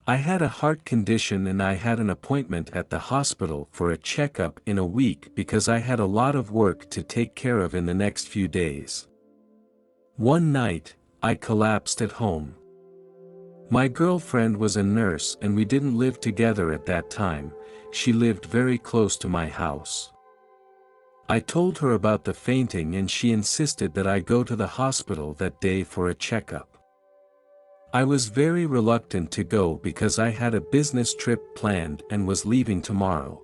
I had a heart condition and I had an appointment at the hospital for a checkup in a week because I had a lot of work to take care of in the next few days. One night, I collapsed at home. My girlfriend was a nurse and we didn't live together at that time. She lived very close to my house. I told her about the fainting and she insisted that I go to the hospital that day for a checkup. I was very reluctant to go because I had a business trip planned and was leaving tomorrow.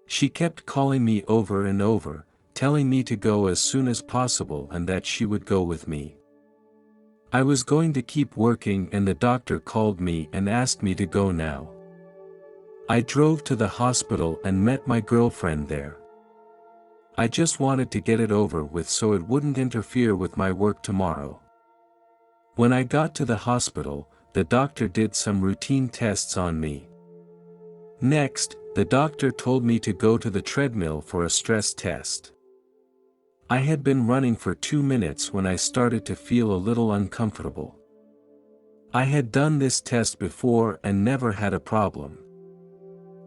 She kept calling me over and over, telling me to go as soon as possible and that she would go with me. I was going to keep working and the doctor called me and asked me to go now. I drove to the hospital and met my girlfriend there. I just wanted to get it over with so it wouldn't interfere with my work tomorrow. When I got to the hospital, the doctor did some routine tests on me. Next, the doctor told me to go to the treadmill for a stress test. I had been running for 2 minutes when I started to feel a little uncomfortable. I had done this test before and never had a problem.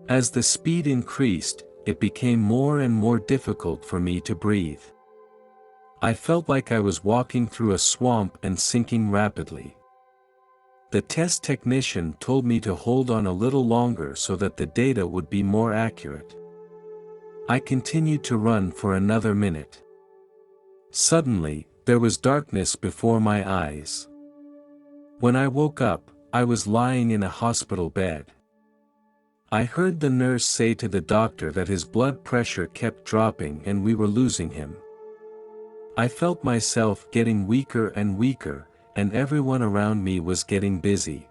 As the speed increased, it became more and more difficult for me to breathe. I felt like I was walking through a swamp and sinking rapidly. The test technician told me to hold on a little longer so that the data would be more accurate. I continued to run for another minute. Suddenly, there was darkness before my eyes. When I woke up, I was lying in a hospital bed. I heard the nurse say to the doctor that his blood pressure kept dropping and we were losing him. I felt myself getting weaker and weaker, and everyone around me was getting busy.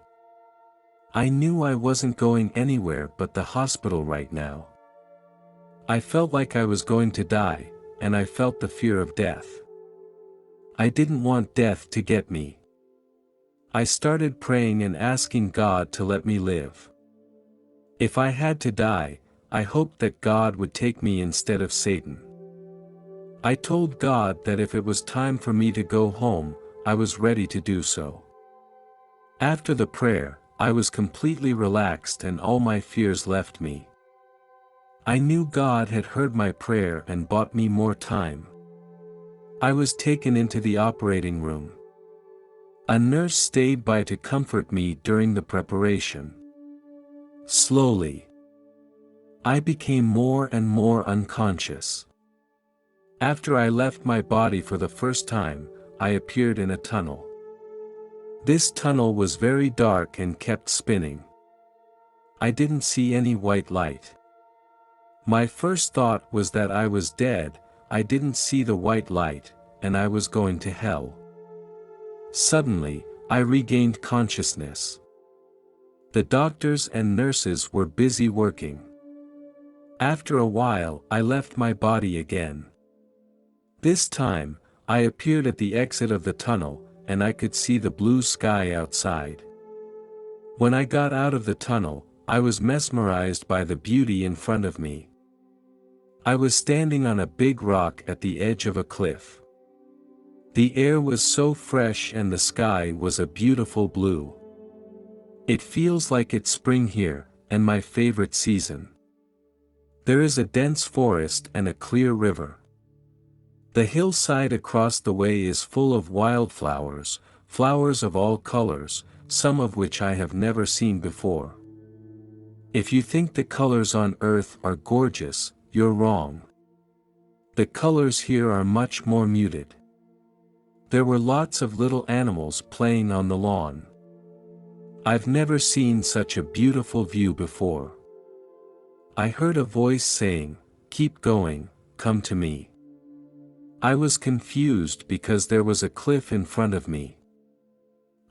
I knew I wasn't going anywhere but the hospital right now. I felt like I was going to die, and I felt the fear of death. I didn't want death to get me. I started praying and asking God to let me live. If I had to die, I hoped that God would take me instead of Satan. I told God that if it was time for me to go home, I was ready to do so. After the prayer, I was completely relaxed and all my fears left me. I knew God had heard my prayer and bought me more time. I was taken into the operating room. A nurse stayed by to comfort me during the preparation. Slowly, I became more and more unconscious. After I left my body for the first time, I appeared in a tunnel. This tunnel was very dark and kept spinning. I didn't see any white light. My first thought was that I was dead. I didn't see the white light, and I was going to hell. Suddenly, I regained consciousness. The doctors and nurses were busy working. After a while, I left my body again. This time, I appeared at the exit of the tunnel, and I could see the blue sky outside. When I got out of the tunnel, I was mesmerized by the beauty in front of me. I was standing on a big rock at the edge of a cliff. The air was so fresh and the sky was a beautiful blue. It feels like it's spring here, and my favorite season. There is a dense forest and a clear river. The hillside across the way is full of wildflowers, flowers of all colors, some of which I have never seen before. If you think the colors on Earth are gorgeous, you're wrong. The colors here are much more muted. There were lots of little animals playing on the lawn. I've never seen such a beautiful view before. I heard a voice saying, "Keep going, come to me." I was confused because there was a cliff in front of me.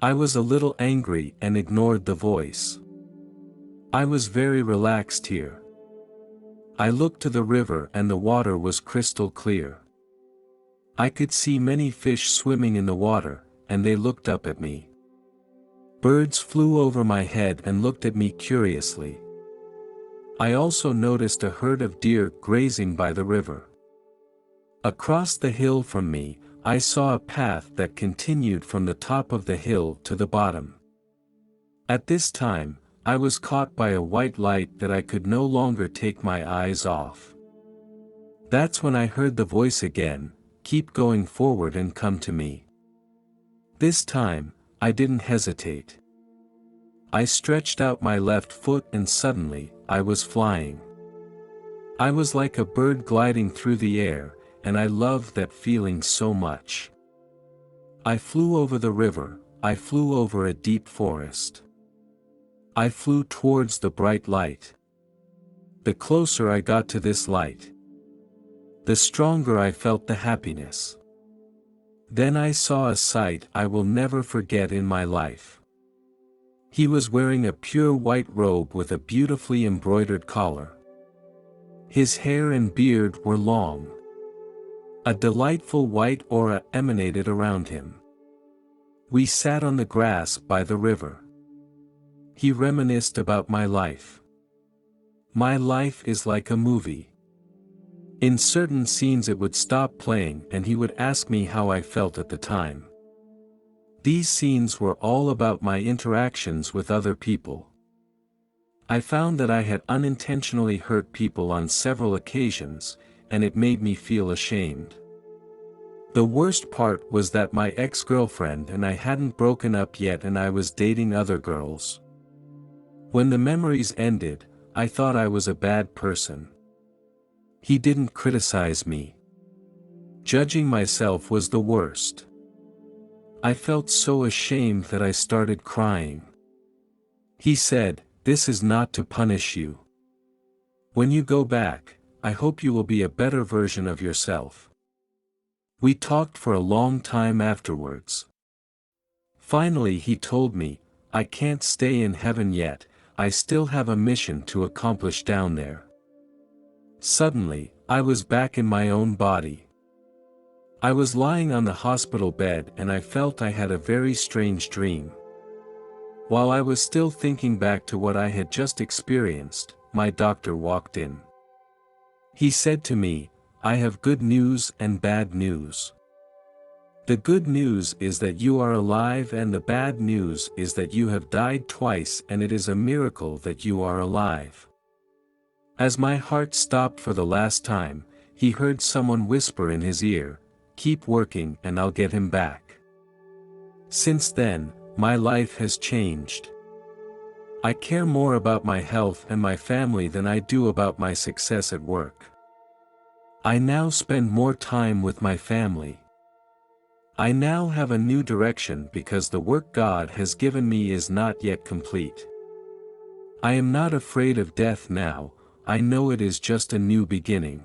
I was a little angry and ignored the voice. I was very relaxed here. I looked to the river and the water was crystal clear. I could see many fish swimming in the water, and they looked up at me. Birds flew over my head and looked at me curiously. I also noticed a herd of deer grazing by the river. Across the hill from me, I saw a path that continued from the top of the hill to the bottom. At this time, I was caught by a white light that I could no longer take my eyes off. That's when I heard the voice again, "Keep going forward and come to me." This time, I didn't hesitate. I stretched out my left foot and suddenly, I was flying. I was like a bird gliding through the air, and I loved that feeling so much. I flew over the river, I flew over a deep forest. I flew towards the bright light. The closer I got to this light, the stronger I felt the happiness. Then I saw a sight I will never forget in my life. He was wearing a pure white robe with a beautifully embroidered collar. His hair and beard were long. A delightful white aura emanated around him. We sat on the grass by the river. He reminisced about my life. My life is like a movie. In certain scenes it would stop playing and he would ask me how I felt at the time. These scenes were all about my interactions with other people. I found that I had unintentionally hurt people on several occasions, and it made me feel ashamed. The worst part was that my ex-girlfriend and I hadn't broken up yet and I was dating other girls. When the memories ended, I thought I was a bad person. He didn't criticize me. Judging myself was the worst. I felt so ashamed that I started crying. He said, "This is not to punish you. When you go back, I hope you will be a better version of yourself." We talked for a long time afterwards. Finally he told me, "I can't stay in heaven yet, I still have a mission to accomplish down there." Suddenly, I was back in my own body. I was lying on the hospital bed and I felt I had a very strange dream. While I was still thinking back to what I had just experienced, my doctor walked in. He said to me, "I have good news and bad news. The good news is that you are alive and the bad news is that you have died twice and it is a miracle that you are alive." As my heart stopped for the last time, he heard someone whisper in his ear, "Keep working and I'll get him back." Since then, my life has changed. I care more about my health and my family than I do about my success at work. I now spend more time with my family. I now have a new direction because the work God has given me is not yet complete. I am not afraid of death now, I know it is just a new beginning.